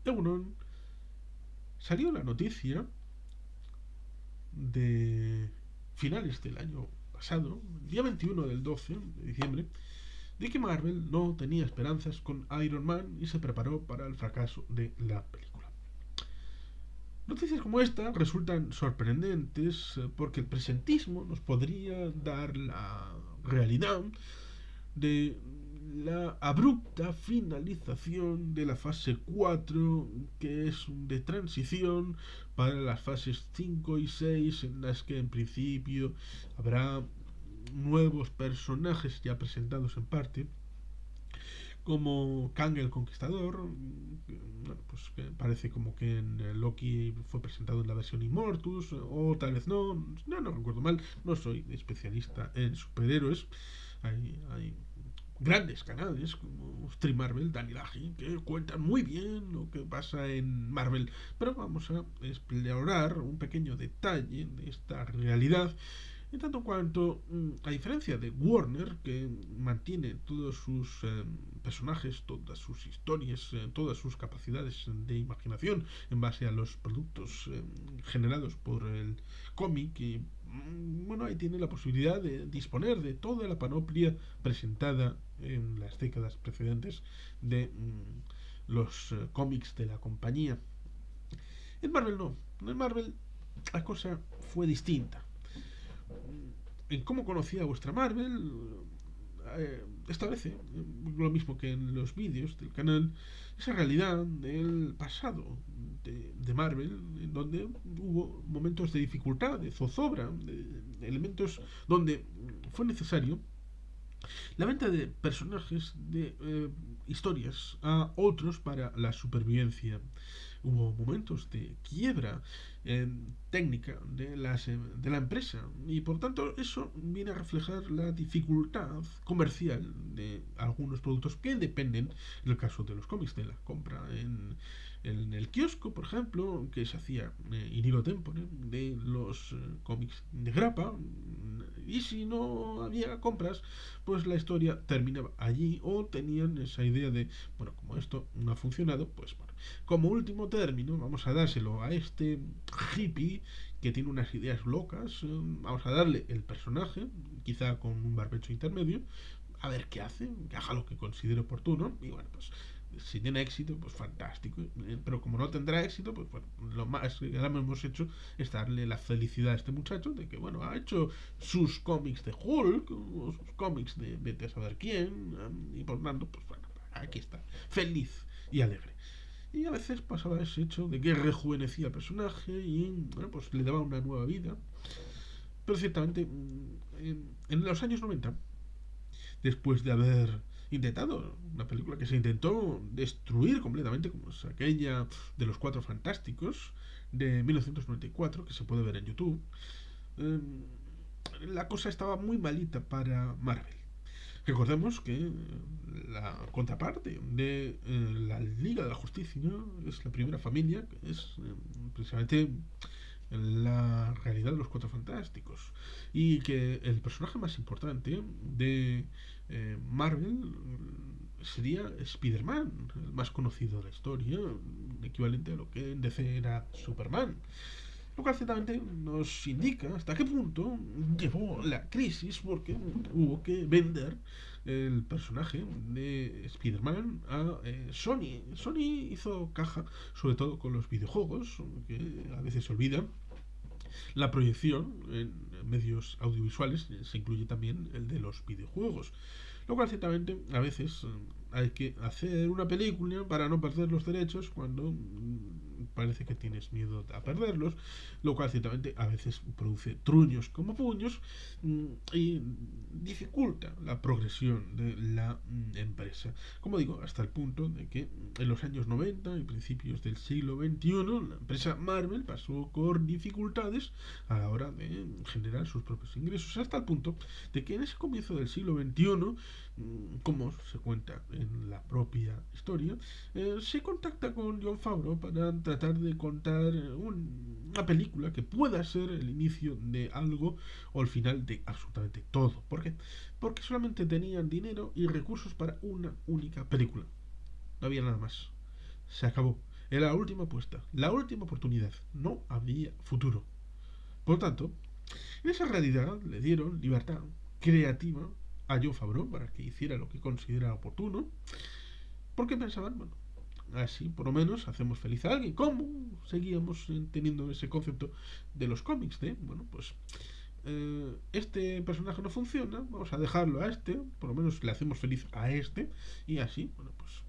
Egunon, salió la noticia de finales del año pasado, día 21 del 12 de diciembre, de que Marvel no tenía esperanzas con Iron Man y se preparó para el fracaso de la película. Noticias como esta resultan sorprendentes porque el presentismo nos podría dar la realidad de la abrupta finalización de la fase 4, que es de transición para las fases 5 y 6, en las que en principio habrá nuevos personajes ya presentados en parte, como Kang el Conquistador. Bueno, pues que parece como que en Loki fue presentado en la versión Immortus, o tal vez no recuerdo mal, no soy especialista en superhéroes. Hay grandes canales como Stream Marvel, Dani Laji, que cuentan muy bien lo que pasa en Marvel. Pero vamos a explorar un pequeño detalle de esta realidad. En tanto cuanto, a diferencia de Warner, que mantiene todos sus personajes, todas sus historias, todas sus capacidades de imaginación en base a los productos generados por el cómic, y bueno, ahí tiene la posibilidad de disponer de toda la panoplia presentada en las décadas precedentes de los cómics de la compañía. En Marvel no, en Marvel la cosa fue distinta. En cómo conocía vuestra Marvel, establece lo mismo que en los vídeos del canal, esa realidad del pasado de Marvel, en donde hubo momentos de dificultad, de zozobra, de elementos donde fue necesario la venta de personajes, de historias a otros para la supervivencia. Hubo momentos de quiebra técnica de la empresa, y por tanto eso viene a reflejar la dificultad comercial de algunos productos que dependen, en el caso de los cómics, de la compra en el kiosco, por ejemplo, que se hacía in hilo tempore de los cómics de grapa, y si no había compras, pues la historia terminaba allí, o tenían esa idea de, bueno, como esto no ha funcionado, pues bueno, como último término vamos a dárselo a este hippie que tiene unas ideas locas, vamos a darle el personaje, quizá con un barbecho intermedio, a ver qué hace, que haga lo que considere oportuno, y bueno, pues si tiene éxito, pues fantástico. Pero como no tendrá éxito, pues bueno, lo más que ahora hemos hecho es darle la felicidad a este muchacho de que, bueno, ha hecho sus cómics de Hulk, o sus cómics de vete a saber quién, y por tanto, pues bueno, aquí está, feliz y alegre. Y a veces pasaba ese hecho de que rejuvenecía al personaje y, bueno, pues le daba una nueva vida. Pero ciertamente, en los años 90, después de haber intentado una película que se intentó destruir completamente, como es aquella de los Cuatro Fantásticos de 1994, que se puede ver en YouTube, eh, la cosa estaba muy malita para Marvel. Recordemos que la contraparte de la Liga de la Justicia es la primera familia, que es precisamente la realidad de los Cuatro Fantásticos, y que el personaje más importante de Marvel sería Spider-Man, el más conocido de la historia, equivalente a lo que en DC era Superman. Lo cual ciertamente nos indica hasta qué punto llevó la crisis, porque hubo que vender el personaje de Spider-Man a Sony. Sony hizo caja, sobre todo con los videojuegos, que a veces se olvida. La proyección en medios audiovisuales se incluye también el de los videojuegos. Lo cual ciertamente a veces hay que hacer una película para no perder los derechos cuando parece que tienes miedo a perderlos, lo cual ciertamente a veces produce truños como puños, y dificulta la progresión de la empresa. Como digo, hasta el punto de que en los años 90 y principios del siglo XXI la empresa Marvel pasó por dificultades a la hora de generar sus propios ingresos, hasta el punto de que en ese comienzo del siglo XXI, como se cuenta en la propia historia, se contacta con Jon Favreau para tratar de contar una película que pueda ser el inicio de algo o el final de absolutamente todo. ¿Por qué? Porque solamente tenían dinero y recursos para una única película. No había nada más. Se acabó. Era la última apuesta, la última oportunidad. No había futuro. Por lo tanto, en esa realidad le dieron libertad creativa a Jon Favreau para que hiciera lo que considerara oportuno, porque pensaban, bueno, así por lo menos hacemos feliz a alguien. ¿Cómo seguíamos teniendo ese concepto de los cómics? De, bueno, pues este personaje no funciona, vamos a dejarlo a este, por lo menos le hacemos feliz a este, y así, bueno, pues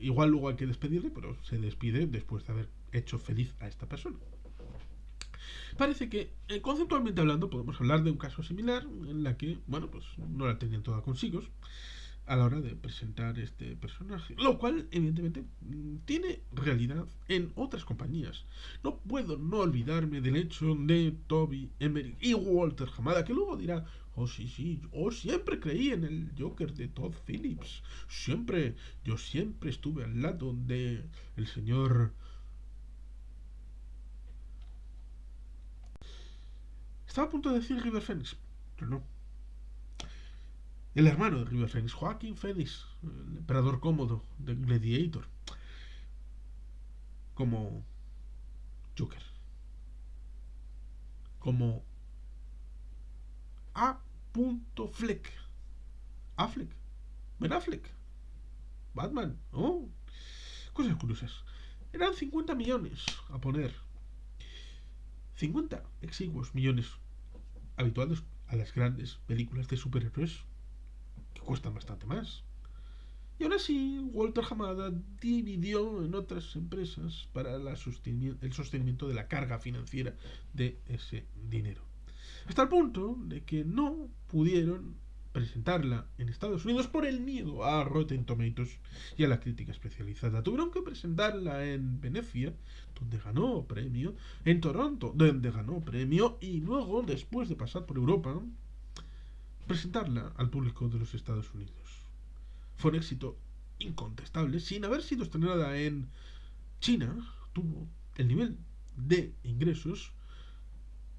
igual luego hay que despedirle, pero se despide después de haber hecho feliz a esta persona. Parece que, conceptualmente hablando, podemos hablar de un caso similar en la que, bueno, pues no la tenían toda consigo a la hora de presentar este personaje, lo cual evidentemente tiene realidad en otras compañías. No puedo no olvidarme del hecho de Toby Emmerich y Walter Hamada, que luego dirá, oh sí, sí, yo siempre creí en el Joker de Todd Phillips, yo siempre estuve al lado de el señor... Estaba a punto de decir River Phoenix, pero no. El hermano de River Phoenix, Joaquin Phoenix, el emperador cómodo de Gladiator, como Joker, como A. Fleck, Affleck, Ben Affleck, Batman, oh, cosas curiosas. Eran 50 millones a poner, 50 exiguos millones habituados a las grandes películas de superhéroes que cuestan bastante más. Y aún así, Walter Hamada dividió en otras empresas para el sostenimiento de la carga financiera de ese dinero. Hasta el punto de que no pudieron presentarla en Estados Unidos por el miedo a Rotten Tomatoes y a la crítica especializada. Tuvieron que presentarla en Venecia, donde ganó premio, en Toronto, donde ganó premio, y luego, después de pasar por Europa, presentarla al público de los Estados Unidos. Fue un éxito incontestable, sin haber sido estrenada en China, tuvo el nivel de ingresos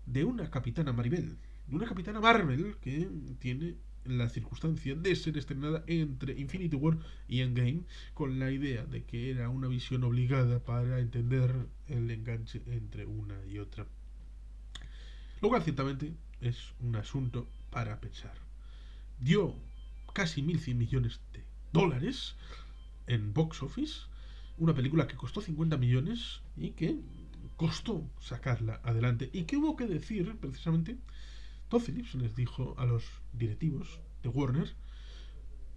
de una Capitana Marvel, de una Capitana Marvel que tiene la circunstancia de ser estrenada entre Infinity War y Endgame, con la idea de que era una visión obligada para entender el enganche entre una y otra. Lo cual ciertamente es un asunto para pensar. Dio casi 1.100 millones de dólares en box office, una película que costó 50 millones y que costó sacarla adelante, y que hubo que decir precisamente, Todd Phillips les dijo a los directivos de Warner,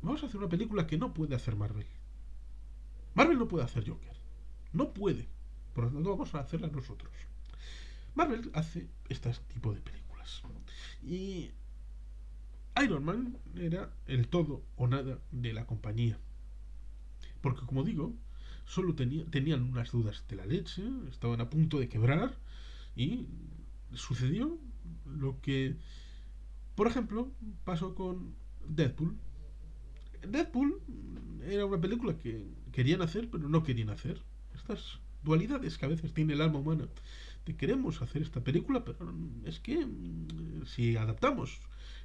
vamos a hacer una película que no puede hacer Marvel. Marvel no puede hacer Joker, no puede, por lo tanto vamos a hacerla nosotros. Marvel hace este tipo de películas y Iron Man era el todo o nada de la compañía, porque como digo, solo tenían unas dudas de la leche, estaban a punto de quebrar, y sucedió lo que, por ejemplo, pasó con Deadpool. Deadpool era una película que querían hacer, pero no querían hacer. Estas dualidades que a veces tiene el alma humana. De queremos hacer esta película, pero es que si adaptamos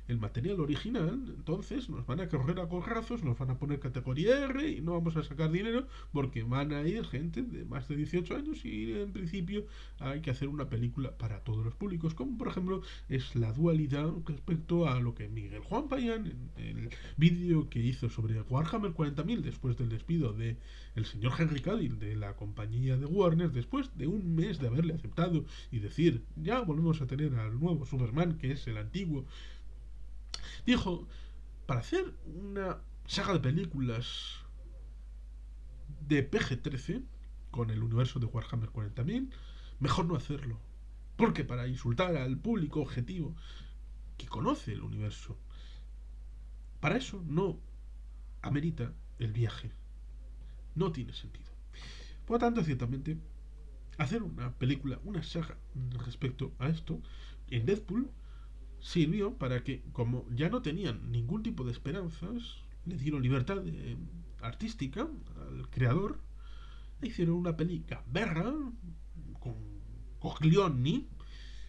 el material original, entonces nos van a correr a corrazos, nos van a poner categoría R y no vamos a sacar dinero porque van a ir gente de más de 18 años y en principio hay que hacer una película para todos los públicos, como por ejemplo es la dualidad respecto a lo que Miguel Juan Payán en el vídeo que hizo sobre Warhammer 40.000 después del despido de el señor Henry Cavill de la compañía de Warner, después de un mes de haberle aceptado y decir ya volvemos a tener al nuevo Superman que es el antiguo, dijo, para hacer una saga de películas de PG-13 con el universo de Warhammer 40.000, mejor no hacerlo, porque para insultar al público objetivo que conoce el universo, para eso no amerita el viaje, no tiene sentido. Por lo tanto, ciertamente, hacer una película, una saga respecto a esto, en Deadpool, sirvió para que, como ya no tenían ningún tipo de esperanzas, le dieron libertad artística al creador, e hicieron una película berra con Coglioni,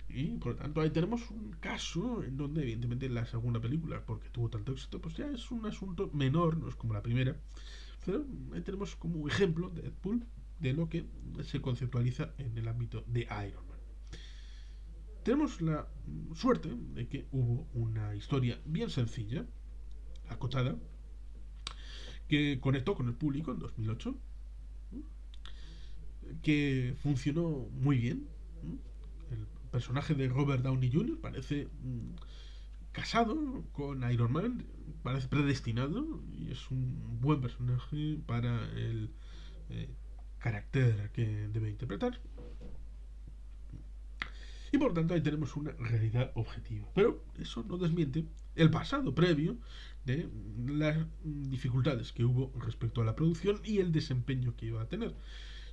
y por lo tanto ahí tenemos un caso en donde evidentemente la segunda película, porque tuvo tanto éxito, pues ya es un asunto menor, no es como la primera, pero ahí tenemos como ejemplo de Deadpool, de lo que se conceptualiza en el ámbito de Iron Man. Tenemos la suerte de que hubo una historia bien sencilla, acotada, que conectó con el público en 2008, que funcionó muy bien. El personaje de Robert Downey Jr. parece casado con Iron Man, parece predestinado y es un buen personaje para el eh, carácter que debe interpretar. Y por tanto ahí tenemos una realidad objetiva. Pero eso no desmiente el pasado previo de las dificultades que hubo respecto a la producción y el desempeño que iba a tener.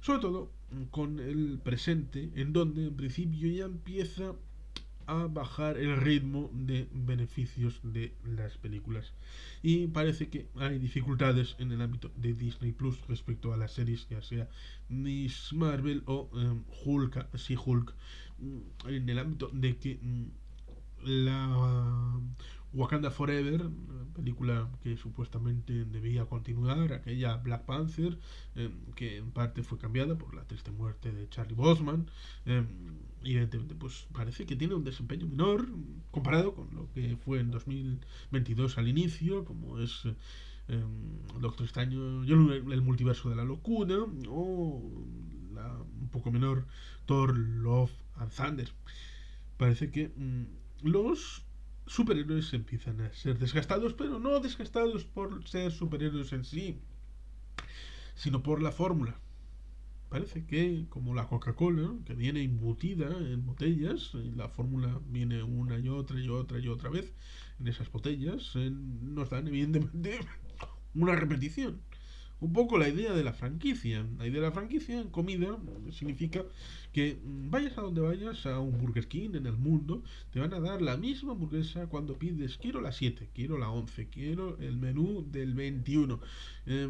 Sobre todo con el presente, en donde en principio ya empieza a bajar el ritmo de beneficios de las películas. Y parece que hay dificultades en el ámbito de Disney Plus respecto a las series, ya sea Miss Marvel o Hulk, She-Hulk, en el ámbito de que la Wakanda Forever, película que supuestamente debía continuar, aquella Black Panther, que en parte fue cambiada por la triste muerte de Charlie Boseman, evidentemente pues parece que tiene un desempeño menor comparado con lo que fue en 2022 al inicio, como es Doctor Extraño, el multiverso de la locura, o la un poco menor Thor, Love and Thunder. Parece que los superhéroes empiezan a ser desgastados, pero no desgastados por ser superhéroes en sí, sino por la fórmula. Parece que, como la Coca-Cola, que viene embutida en botellas, y la fórmula viene una y otra y otra y otra vez en esas botellas, nos dan evidentemente una repetición. Un poco la idea de la franquicia. La idea de la franquicia en comida significa que vayas a donde vayas, a un Burger King en el mundo, te van a dar la misma hamburguesa cuando pides, quiero la 7, quiero la 11, quiero el menú del 21.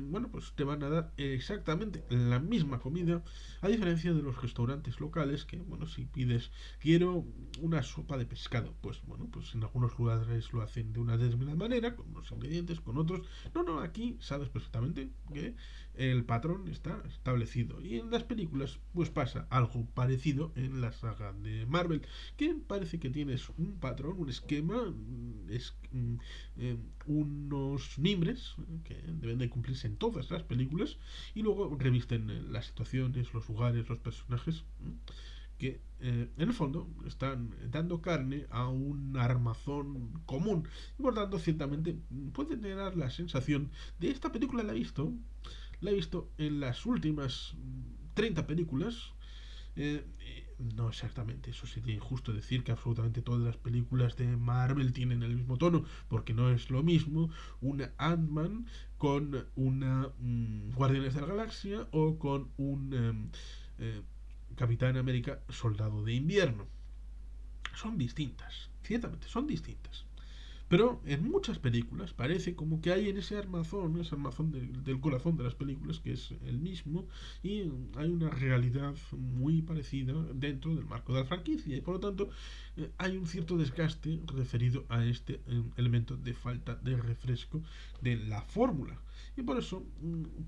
Bueno, pues te van a dar exactamente la misma comida, a diferencia de los restaurantes locales que, bueno, si pides, quiero una sopa de pescado, pues bueno, pues en algunos lugares lo hacen de una determinada manera, con unos ingredientes, con otros. No, aquí sabes perfectamente que el patrón está establecido. Y en las películas, pues pasa algo parecido en la saga de Marvel, que parece que tienes un patrón, un esquema, es, unos mimbres que deben de cumplirse en todas las películas, y luego revisten las situaciones, los lugares, los personajes, que en el fondo están dando carne a un armazón común y por tanto ciertamente puede tener la sensación de esta película la he visto en las últimas 30 películas. No exactamente, eso sería injusto decir que absolutamente todas las películas de Marvel tienen el mismo tono, porque no es lo mismo una Ant-Man con una Guardianes de la Galaxia o con un Capitán América Soldado de Invierno. Son distintas, ciertamente son distintas. Pero en muchas películas parece como que hay en ese armazón del corazón de las películas, que es el mismo, y hay una realidad muy parecida dentro del marco de la franquicia, y por lo tanto hay un cierto desgaste referido a este elemento de falta de refresco de la fórmula. Y por eso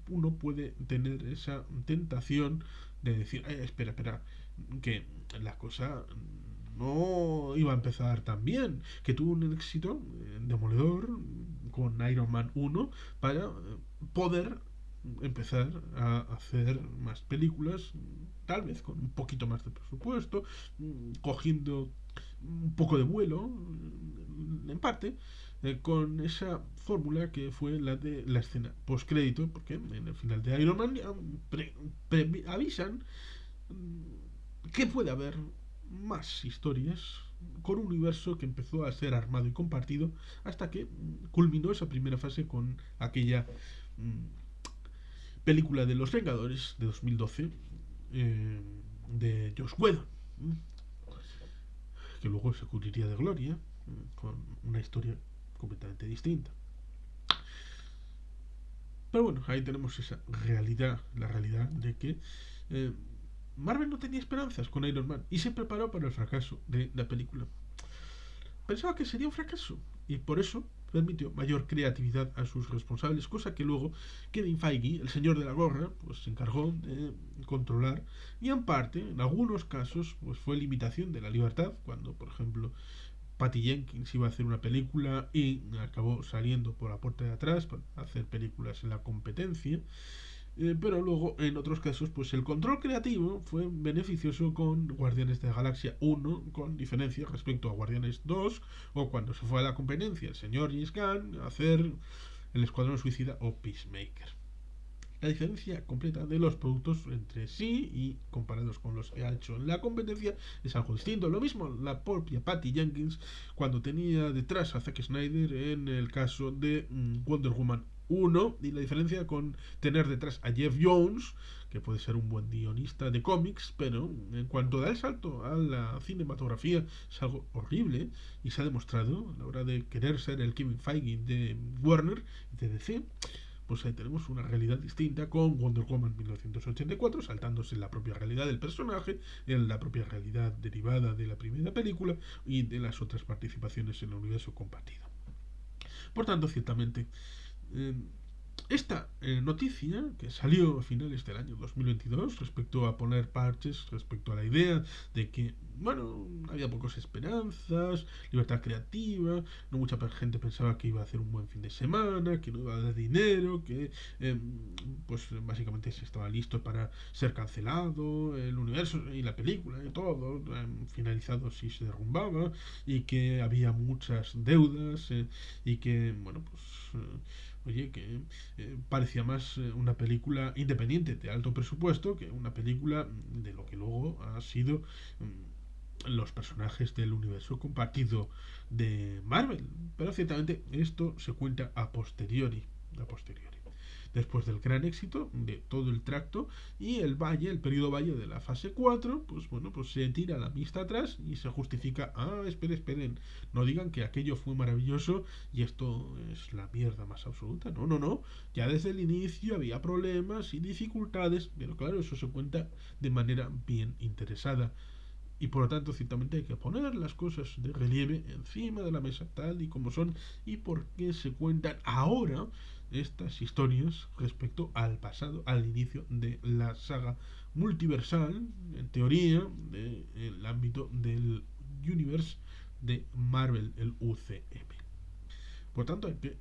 uno puede tener esa tentación de decir, espera, que la cosa no iba a empezar tan bien, que tuvo un éxito demoledor con Iron Man 1 para poder empezar a hacer más películas, tal vez con un poquito más de presupuesto, cogiendo un poco de vuelo, en parte, con esa fórmula que fue la de la escena postcrédito, porque en el final de Iron Man avisan que puede haber más historias con un universo que empezó a ser armado y compartido hasta que culminó esa primera fase con aquella película de Los Vengadores de 2012 de Joss Whedon, que luego se cubriría de gloria con una historia completamente distinta. Pero bueno, ahí tenemos esa realidad, la realidad de que Marvel no tenía esperanzas con Iron Man y se preparó para el fracaso de la película. Pensaba que sería un fracaso y por eso permitió mayor creatividad a sus responsables, cosa que luego Kevin Feige, el señor de la gorra, pues se encargó de controlar, y en parte, en algunos casos, pues fue limitación de la libertad, cuando por ejemplo Patty Jenkins iba a hacer una película y acabó saliendo por la puerta de atrás para hacer películas en la competencia. Pero luego en otros casos pues el control creativo fue beneficioso con Guardianes de la Galaxia 1, con diferencia respecto a Guardianes 2, o cuando se fue a la competencia el señor James Gunn a hacer El Escuadrón Suicida o Peacemaker. La diferencia completa de los productos entre sí y comparados con los que ha hecho en la competencia es algo distinto. Lo mismo la propia Patty Jenkins cuando tenía detrás a Zack Snyder en el caso de Wonder Woman 1, y la diferencia con tener detrás a Jeff Jones, que puede ser un buen guionista de cómics, pero en cuanto da el salto a la cinematografía es algo horrible, y se ha demostrado a la hora de querer ser el Kevin Feige de Warner y de DC. Pues ahí tenemos una realidad distinta con Wonder Woman 1984, saltándose la propia realidad del personaje, en la propia realidad derivada de la primera película y de las otras participaciones en el universo compartido. Por tanto, ciertamente, eh, esta noticia que salió a finales del año 2022 respecto a poner parches, respecto a la idea de que, bueno, había pocas esperanzas, libertad creativa, no mucha gente pensaba que iba a hacer un buen fin de semana, que no iba a dar dinero, que pues básicamente se estaba listo para ser cancelado el universo y la película y todo, finalizado si se derrumbaba, y que había muchas deudas, y que, bueno, pues oye, que parecía más una película independiente de alto presupuesto que una película de lo que luego ha sido los personajes del universo compartido de Marvel. Pero ciertamente esto se cuenta a posteriori. A posteriori. Después del gran éxito de todo el tracto y el valle, el periodo valle de la fase 4, pues bueno, pues se tira la pista atrás y se justifica, esperen, no digan que aquello fue maravilloso y esto es la mierda más absoluta. No, no, no, ya desde el inicio había problemas y dificultades, pero claro, eso se cuenta de manera bien interesada. Y por lo tanto, ciertamente hay que poner las cosas de relieve encima de la mesa, tal y como son, y por qué se cuentan ahora estas historias respecto al pasado, al inicio de la saga multiversal, en teoría, del ámbito del universe de Marvel, el UCM. Por tanto, hay que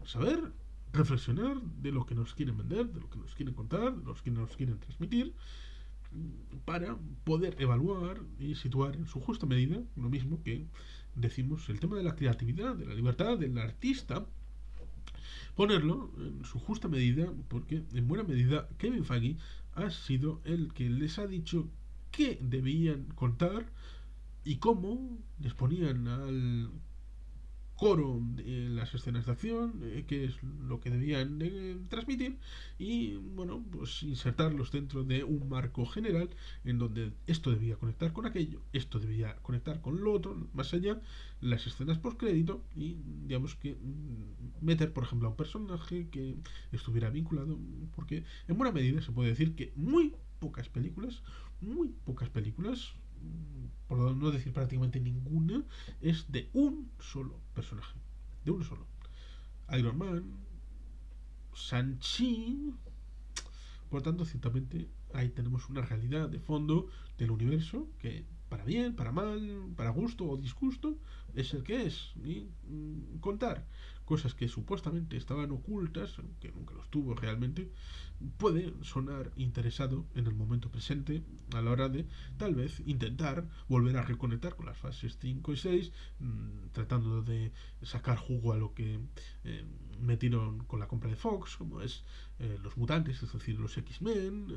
saber reflexionar de lo que nos quieren vender, de lo que nos quieren contar, de lo que nos quieren transmitir, para poder evaluar y situar en su justa medida lo mismo que decimos el tema de la creatividad, de la libertad del artista, ponerlo en su justa medida, porque en buena medida Kevin Feige ha sido el que les ha dicho qué debían contar y cómo les ponían al coro de las escenas de acción, que es lo que debían transmitir, y bueno, pues insertarlos dentro de un marco general en donde esto debía conectar con aquello, esto debía conectar con lo otro, más allá, las escenas post crédito, y digamos que meter, por ejemplo, a un personaje que estuviera vinculado, porque en buena medida se puede decir que muy pocas películas, por no decir prácticamente ninguna, es de un solo personaje. De uno solo. Iron Man, Shang-Chi. Por tanto, ciertamente ahí tenemos una realidad de fondo del universo que, para bien, para mal, para gusto o disgusto, es el que es. Y contar cosas que supuestamente estaban ocultas, que nunca los tuvo realmente, puede sonar interesado en el momento presente a la hora de tal vez intentar volver a reconectar con las fases 5 y 6, tratando de sacar jugo a lo que metieron con la compra de Fox, como es los mutantes, es decir, los X-Men,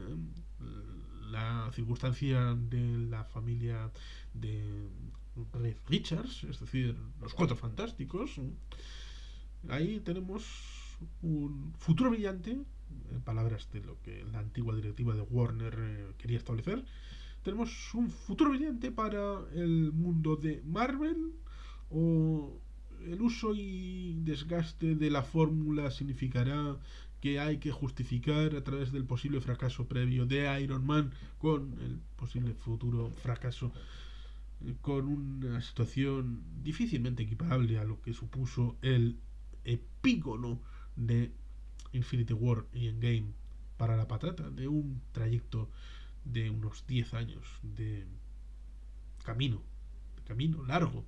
la circunstancia de la familia de Reed Richards, es decir, los Cuatro Fantásticos. Ahí tenemos un futuro brillante, en palabras de lo que la antigua directiva de Warner quería establecer. Tenemos un futuro brillante para el mundo de Marvel, o el uso y desgaste de la fórmula significará que hay que justificar a través del posible fracaso previo de Iron Man con el posible futuro fracaso con una situación difícilmente equiparable a lo que supuso el epígono de Infinity War y Endgame para la patata, de un trayecto de unos 10 años camino, de camino largo,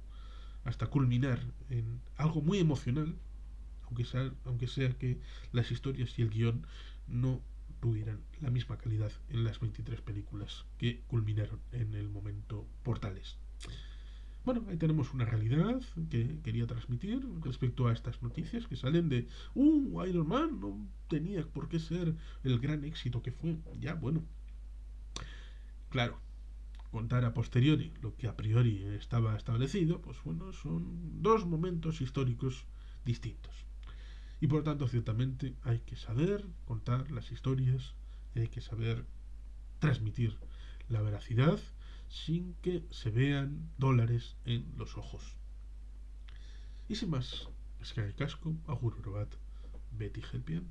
hasta culminar en algo muy emocional, aunque sea que las historias y el guión no tuvieran la misma calidad en las 23 películas que culminaron en el momento Portales. Bueno, ahí tenemos una realidad que quería transmitir respecto a estas noticias que salen de Iron Man no tenía por qué ser el gran éxito que fue. Ya, bueno, claro, contar a posteriori lo que a priori estaba establecido, pues bueno, son dos momentos históricos distintos. Y por tanto, ciertamente, hay que saber contar las historias, y hay que saber transmitir la veracidad sin que se vean dólares en los ojos. Y sin más, es que el casco, agur bat, Betty Helpian.